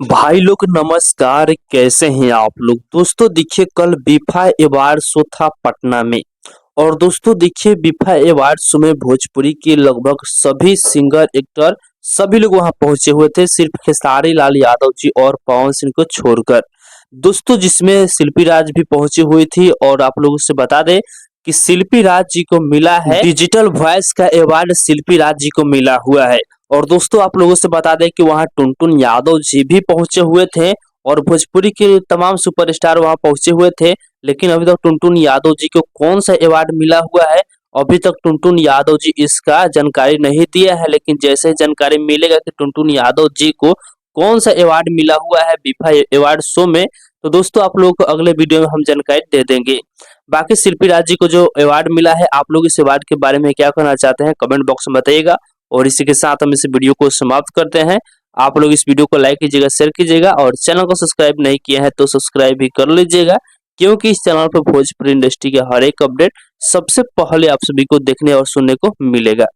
भाई लोग नमस्कार, कैसे हैं आप लोग। दोस्तों देखिए, कल बीफा अवार्ड शो था पटना में। और दोस्तों देखिए, बीफा अवार्ड शो में भोजपुरी के लगभग सभी सिंगर एक्टर सभी लोग वहां पहुंचे हुए थे, सिर्फ खेसारी लाल यादव जी और पवन सिंह को छोड़कर। दोस्तों जिसमें शिल्पी राज भी पहुंची हुई थी। और आप लोगों से बता दें कि शिल्पी राज जी को मिला है डिजिटल वॉइस का अवार्ड, शिल्पी राज जी को मिला हुआ है। और दोस्तों आप लोगों से बता दें कि वहां टुनटुन यादव जी भी पहुंचे हुए थे और भोजपुरी के तमाम सुपरस्टार वहां पहुंचे हुए थे। लेकिन अभी तक टुनटुन यादव जी को कौन सा अवार्ड मिला हुआ है, अभी तक टुनटुन यादव जी इसका जानकारी नहीं दिया है। लेकिन जैसे ही जानकारी मिलेगा कि टुनटुन यादव जी को कौन सा अवार्ड मिला हुआ है बीफा अवार्ड शो में, तो दोस्तों आप लोगों को अगले वीडियो में हम जानकारी दे देंगे। बाकी शिल्पी राज जी को जो अवार्ड मिला है, आप लोग इस अवार्ड के बारे में क्या कहना चाहते हैं कमेंट बॉक्स में बताइएगा। और इसी के साथ हम इस वीडियो को समाप्त करते हैं। आप लोग इस वीडियो को लाइक कीजिएगा, शेयर कीजिएगा और चैनल को सब्सक्राइब नहीं किया है तो सब्सक्राइब भी कर लीजिएगा, क्योंकि इस चैनल पर भोजपुरी इंडस्ट्री के हर एक अपडेट सबसे पहले आप सभी को देखने और सुनने को मिलेगा।